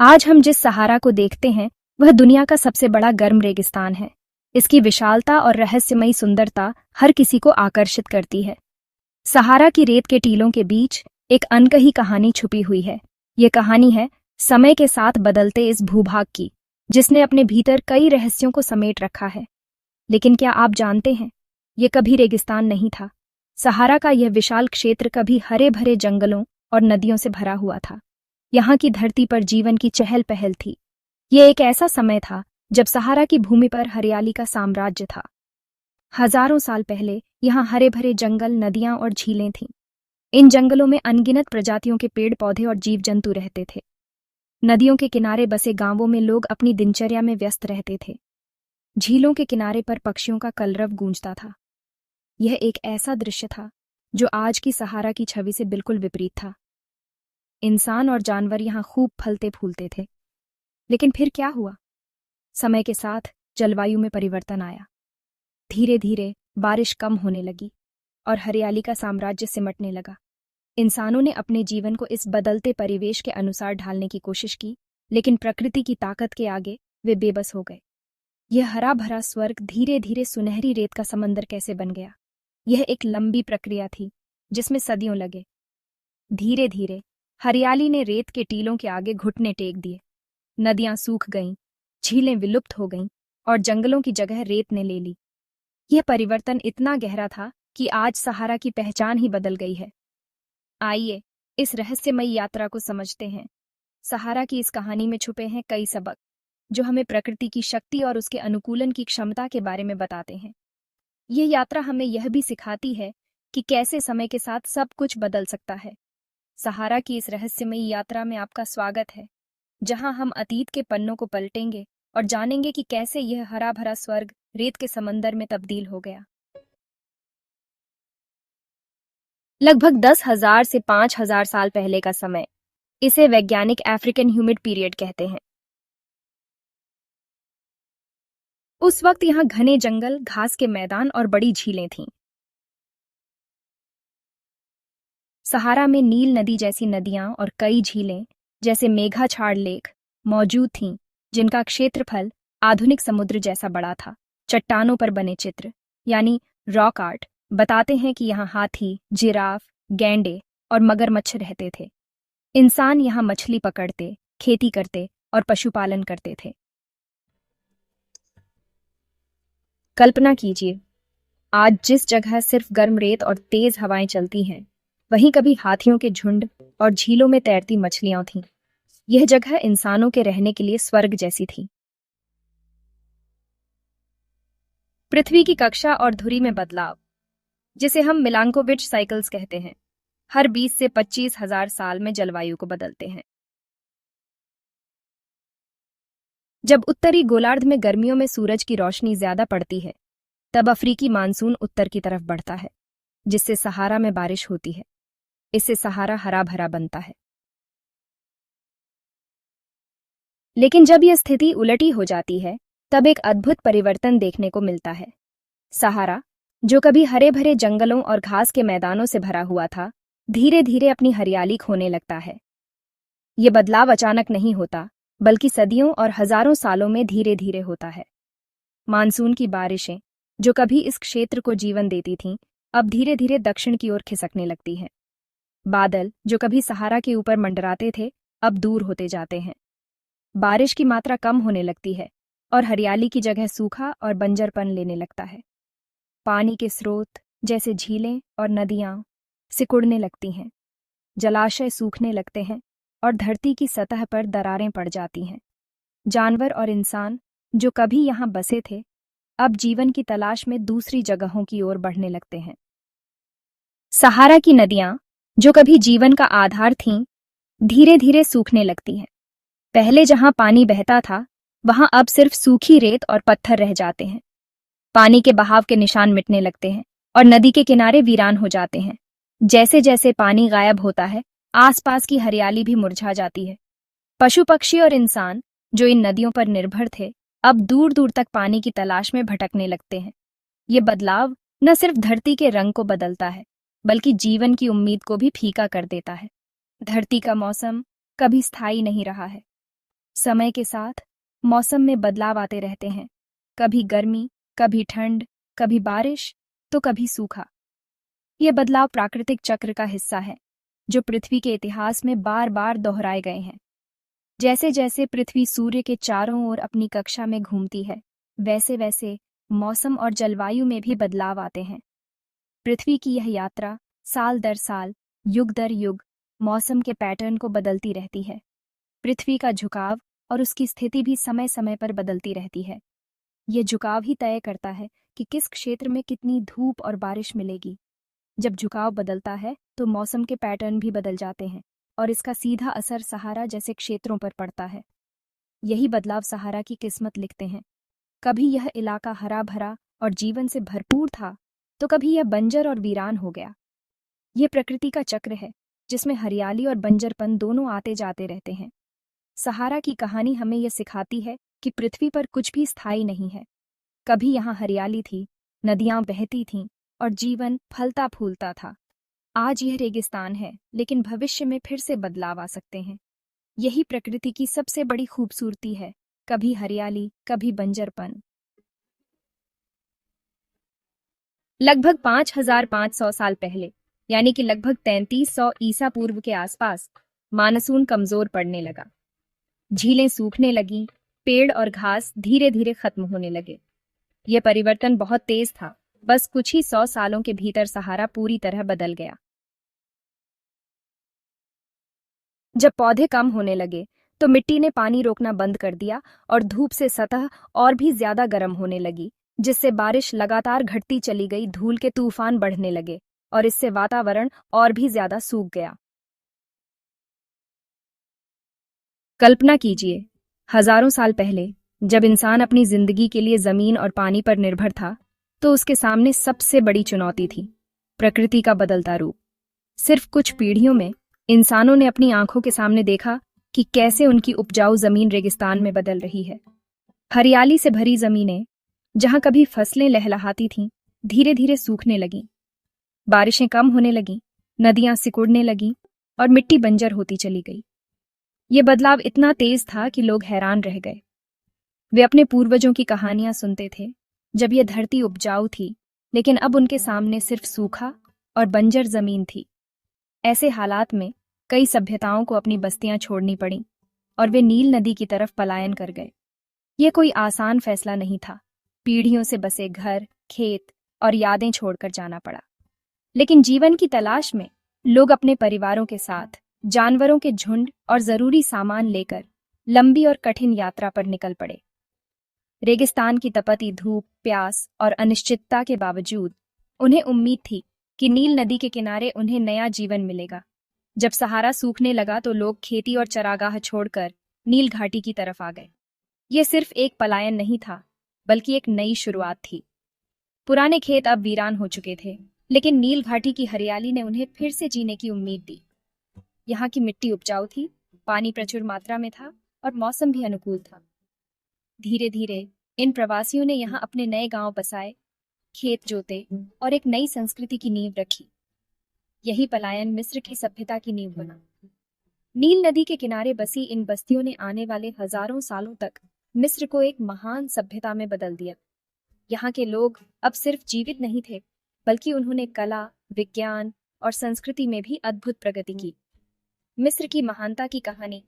आज हम जिस सहारा को देखते हैं वह दुनिया का सबसे बड़ा गर्म रेगिस्तान है। इसकी विशालता और रहस्यमयी सुंदरता हर किसी को आकर्षित करती है। सहारा की रेत के टीलों के बीच एक अनकही कहानी छुपी हुई है। ये कहानी है समय के साथ बदलते इस भूभाग की, जिसने अपने भीतर कई रहस्यों को समेट रखा है। लेकिन क्या आप जानते हैं, ये कभी रेगिस्तान नहीं था। सहारा का यह विशाल क्षेत्र कभी हरे भरे जंगलों और नदियों से भरा हुआ था। यहाँ की धरती पर जीवन की चहल पहल थी। ये एक ऐसा समय था जब सहारा की भूमि पर हरियाली का साम्राज्य था। हजारों साल पहले यहाँ हरे भरे जंगल, नदियां और झीलें थीं। इन जंगलों में अनगिनत प्रजातियों के पेड़ पौधे और जीव जंतु रहते थे। नदियों के किनारे बसे गांवों में लोग अपनी दिनचर्या में व्यस्त रहते थे। झीलों के किनारे पर पक्षियों का कलरव गूंजता था। यह एक ऐसा दृश्य था जो आज की सहारा की छवि से बिल्कुल विपरीत था। इंसान और जानवर यहाँ खूब फलते फूलते थे। लेकिन फिर क्या हुआ? समय के साथ जलवायु में परिवर्तन आया। धीरे धीरे बारिश कम होने लगी और हरियाली का साम्राज्य सिमटने लगा। इंसानों ने अपने जीवन को इस बदलते परिवेश के अनुसार ढालने की कोशिश की, लेकिन प्रकृति की ताकत के आगे वे बेबस हो गए। यह हरा भरा स्वर्ग धीरे धीरे सुनहरी रेत का समंदर कैसे बन गया? यह एक लंबी प्रक्रिया थी जिसमें सदियों लगे। धीरे धीरे हरियाली ने रेत के टीलों के आगे घुटने टेक दिए। नदियां सूख गईं, झीलें विलुप्त हो गईं और जंगलों की जगह रेत ने ले ली। यह परिवर्तन इतना गहरा था कि आज सहारा की पहचान ही बदल गई है। आइए इस रहस्यमयी यात्रा को समझते हैं। सहारा की इस कहानी में छुपे हैं कई सबक जो हमें प्रकृति की शक्ति और उसके अनुकूलन की क्षमता के बारे में बताते हैं। ये यात्रा हमें यह भी सिखाती है कि कैसे समय के साथ सब कुछ बदल सकता है। सहारा की इस रहस्यमयी यात्रा में आपका स्वागत है, जहां हम अतीत के पन्नों को पलटेंगे और जानेंगे कि कैसे यह हरा भरा स्वर्ग रेत के समंदर में तब्दील हो गया। लगभग 10,000 से 5,000 साल पहले का समय, इसे वैज्ञानिक अफ्रीकन ह्यूमिड पीरियड कहते हैं। उस वक्त यहाँ घने जंगल, घास के मैदान और बड़ी झीलें थीं। सहारा में नील नदी जैसी नदियां और कई झीलें जैसे मेघाछाड़ लेक मौजूद थीं, जिनका क्षेत्रफल आधुनिक समुद्र जैसा बड़ा था। चट्टानों पर बने चित्र यानी रॉक आर्ट बताते हैं कि यहाँ हाथी, जिराफ, गैंडे और मगरमच्छ रहते थे। इंसान यहाँ मछली पकड़ते, खेती करते और पशुपालन करते थे। कल्पना कीजिए, आज जिस जगह सिर्फ गर्म रेत और तेज हवाएं चलती हैं, वहीं कभी हाथियों के झुंड और झीलों में तैरती मछलियां थीं। यह जगह इंसानों के रहने के लिए स्वर्ग जैसी थी। पृथ्वी की कक्षा और धुरी में बदलाव, जिसे हम मिलांकोविच साइकिल्स कहते हैं, हर 20 से 25,000 साल में जलवायु को बदलते हैं। जब उत्तरी गोलार्ध में गर्मियों में सूरज की रोशनी ज्यादा पड़ती है, तब अफ्रीकी मानसून उत्तर की तरफ बढ़ता है, जिससे सहारा में बारिश होती है। इससे सहारा हरा भरा बनता है। लेकिन जब यह स्थिति उलटी हो जाती है, तब एक अद्भुत परिवर्तन देखने को मिलता है। सहारा, जो कभी हरे भरे जंगलों और घास के मैदानों से भरा हुआ था, धीरे धीरे अपनी हरियाली खोने लगता है। ये बदलाव अचानक नहीं होता, बल्कि सदियों और हजारों सालों में धीरे धीरे होता है। मानसून की बारिशें, जो कभी इस क्षेत्र को जीवन देती थीं, अब धीरे धीरे दक्षिण की ओर खिसकने लगती हैं। बादल, जो कभी सहारा के ऊपर मंडराते थे, अब दूर होते जाते हैं। बारिश की मात्रा कम होने लगती है और हरियाली की जगह सूखा और बंजरपन लेने लगता है। पानी के स्रोत जैसे झीलें और नदियां सिकुड़ने लगती हैं। जलाशय सूखने लगते हैं और धरती की सतह पर दरारें पड़ जाती हैं। जानवर और इंसान, जो कभी यहाँ बसे थे, अब जीवन की तलाश में दूसरी जगहों की ओर बढ़ने लगते हैं। सहारा की नदियां, जो कभी जीवन का आधार थीं, धीरे धीरे सूखने लगती हैं। पहले जहां पानी बहता था, वहां अब सिर्फ सूखी रेत और पत्थर रह जाते हैं। पानी के बहाव के निशान मिटने लगते हैं और नदी के किनारे वीरान हो जाते हैं। जैसे जैसे पानी गायब होता है, आसपास की हरियाली भी मुरझा जाती है। पशु पक्षी और इंसान, जो इन नदियों पर निर्भर थे, अब दूर दूर तक पानी की तलाश में भटकने लगते हैं। ये बदलाव न सिर्फ धरती के रंग को बदलता है, बल्कि जीवन की उम्मीद को भी फीका कर देता है। धरती का मौसम कभी स्थायी नहीं रहा है। समय के साथ मौसम में बदलाव आते रहते हैं, कभी गर्मी, कभी ठंड, कभी बारिश, तो कभी सूखा। ये बदलाव प्राकृतिक चक्र का हिस्सा है, जो पृथ्वी के इतिहास में बार बार दोहराए गए हैं। जैसे जैसे पृथ्वी सूर्य के चारों ओर अपनी कक्षा में घूमती है, वैसे वैसे मौसम और जलवायु में भी बदलाव आते हैं। पृथ्वी की यह यात्रा साल दर साल, युग दर युग मौसम के पैटर्न को बदलती रहती है। पृथ्वी का झुकाव और उसकी स्थिति भी समय समय पर बदलती रहती है। ये झुकाव ही तय करता है कि किस क्षेत्र में कितनी धूप और बारिश मिलेगी। जब झुकाव बदलता है तो मौसम के पैटर्न भी बदल जाते हैं और इसका सीधा असर सहारा जैसे क्षेत्रों पर पड़ता है। यही बदलाव सहारा की किस्मत लिखते हैं। कभी यह इलाका हरा भरा और जीवन से भरपूर था, तो कभी यह बंजर और वीरान हो गया। ये प्रकृति का चक्र है, जिसमें हरियाली और बंजरपन दोनों आते जाते रहते हैं। सहारा की कहानी हमें यह सिखाती है कि पृथ्वी पर कुछ भी स्थायी नहीं है। कभी यहाँ हरियाली थी, नदियां बहती थीं और जीवन फलता फूलता था। आज यह रेगिस्तान है, लेकिन भविष्य में फिर से बदलाव आ सकते हैं। यही प्रकृति की सबसे बड़ी खूबसूरती है, कभी हरियाली, कभी बंजरपन। लगभग 5500 साल पहले, यानी कि लगभग 3300 ईसा पूर्व के आसपास, मानसून कमजोर पड़ने लगा। झीलें सूखने लगीं, पेड़ और घास धीरे धीरे खत्म होने लगे। यह परिवर्तन बहुत तेज था। बस कुछ ही 100 सालों के भीतर सहारा पूरी तरह बदल गया। जब पौधे कम होने लगे, तो मिट्टी ने पानी रोकना बंद कर दिया और धूप से सतह और भी ज्यादा गर्म होने लगी, जिससे बारिश लगातार घटती चली गई। धूल के तूफान बढ़ने लगे और इससे वातावरण और भी ज्यादा सूख गया। कल्पना कीजिए, हजारों साल पहले जब इंसान अपनी जिंदगी के लिए जमीन और पानी पर निर्भर था, तो उसके सामने सबसे बड़ी चुनौती थी प्रकृति का बदलता रूप। सिर्फ कुछ पीढ़ियों में इंसानों ने अपनी आंखों के सामने देखा कि कैसे उनकी उपजाऊ जमीन रेगिस्तान में बदल रही है। हरियाली से भरी जमीनें, जहां कभी फसलें लहलहाती थीं, धीरे धीरे सूखने लगीं। बारिशें कम होने लगीं, नदियां सिकुड़ने लगीं और मिट्टी बंजर होती चली गई। ये बदलाव इतना तेज था कि लोग हैरान रह गए। वे अपने पूर्वजों की कहानियां सुनते थे, जब यह धरती उपजाऊ थी, लेकिन अब उनके सामने सिर्फ सूखा और बंजर जमीन थी। ऐसे हालात में कई सभ्यताओं को अपनी बस्तियां छोड़नी पड़ी और वे नील नदी की तरफ पलायन कर गए। ये कोई आसान फैसला नहीं था। पीढ़ियों से बसे घर, खेत और यादें छोड़कर जाना पड़ा। लेकिन जीवन की तलाश में लोग अपने परिवारों के साथ, जानवरों के झुंड और जरूरी सामान लेकर लंबी और कठिन यात्रा पर निकल पड़े। रेगिस्तान की तपती धूप, प्यास और अनिश्चितता के बावजूद उन्हें उम्मीद थी कि नील नदी के किनारे उन्हें नया जीवन मिलेगा। जब सहारा सूखने लगा तो लोग खेती और चरागाह छोड़कर नील घाटी की तरफ आ गए। यह सिर्फ एक पलायन नहीं था, बल्कि एक नई शुरुआत थी। पुराने खेत अब वीरान हो चुके थे, लेकिन नील घाटी की हरियाली ने उन्हें फिर से जीने की उम्मीद दी। यहाँ की मिट्टी उपजाऊ थी, पानी प्रचुर मात्रा में था और मौसम भी अनुकूल था। धीरे धीरे इन प्रवासियों ने यहाँ अपने नए गांव बसाए, खेत जोते और एक नई संस्कृति की नींव रखी। यही पलायन मिस्र की सभ्यता की नींव बना। नील नदी के किनारे बसी इन बस्तियों ने आने वाले हजारों सालों तक मिस्र को एक महान सभ्यता में बदल दिया। यहाँ के लोग अब सिर्फ जीवित नहीं थे, बल्कि उन्होंने कला, विज्ञान और संस्कृति में भी अद्भुत प्रगति की। मिस्र की महानता की कहानी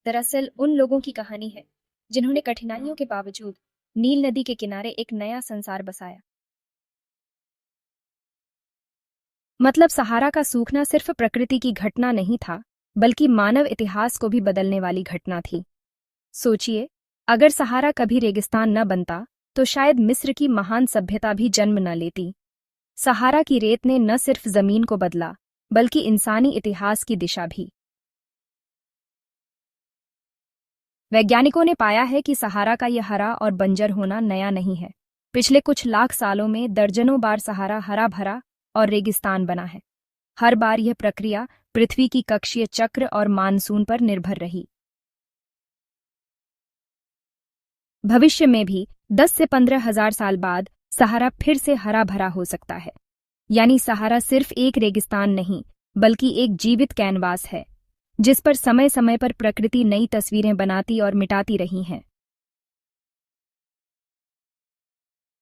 दरअसल उन लोगों की कहानी है जिन्होंने कठिनाइयों के बावजूद नील नदी के किनारे एक नया संसार बसाया। मतलब सहारा का सूखना सिर्फ प्रकृति की घटना नहीं था, बल्कि मानव इतिहास को भी बदलने वाली घटना थी। सोचिए, अगर सहारा कभी रेगिस्तान न बनता, तो शायद मिस्र की महान सभ्यता भी जन्म न लेती। सहारा की रेत ने न सिर्फ जमीन को बदला, बल्कि इंसानी इतिहास की दिशा भी। वैज्ञानिकों ने पाया है कि सहारा का यह हरा और बंजर होना नया नहीं है। पिछले कुछ लाख सालों में दर्जनों बार सहारा हरा भरा और रेगिस्तान बना है। हर बार यह प्रक्रिया पृथ्वी की कक्षीय चक्र और मानसून पर निर्भर रही। भविष्य में भी 10 से 15 हजार साल बाद सहारा फिर से हरा भरा हो सकता है। यानी सहारा सिर्फ एक रेगिस्तान नहीं, बल्कि एक जीवित कैनवास है, जिस पर समय समय पर प्रकृति नई तस्वीरें बनाती और मिटाती रही हैं।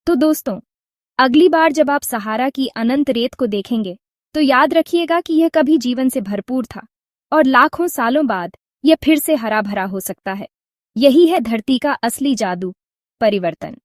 तो दोस्तों, अगली बार जब आप सहारा की अनंत रेत को देखेंगे तो याद रखिएगा कि यह कभी जीवन से भरपूर था और लाखों सालों बाद यह फिर से हरा भरा हो सकता है। यही है धरती का असली जादू, परिवर्तन।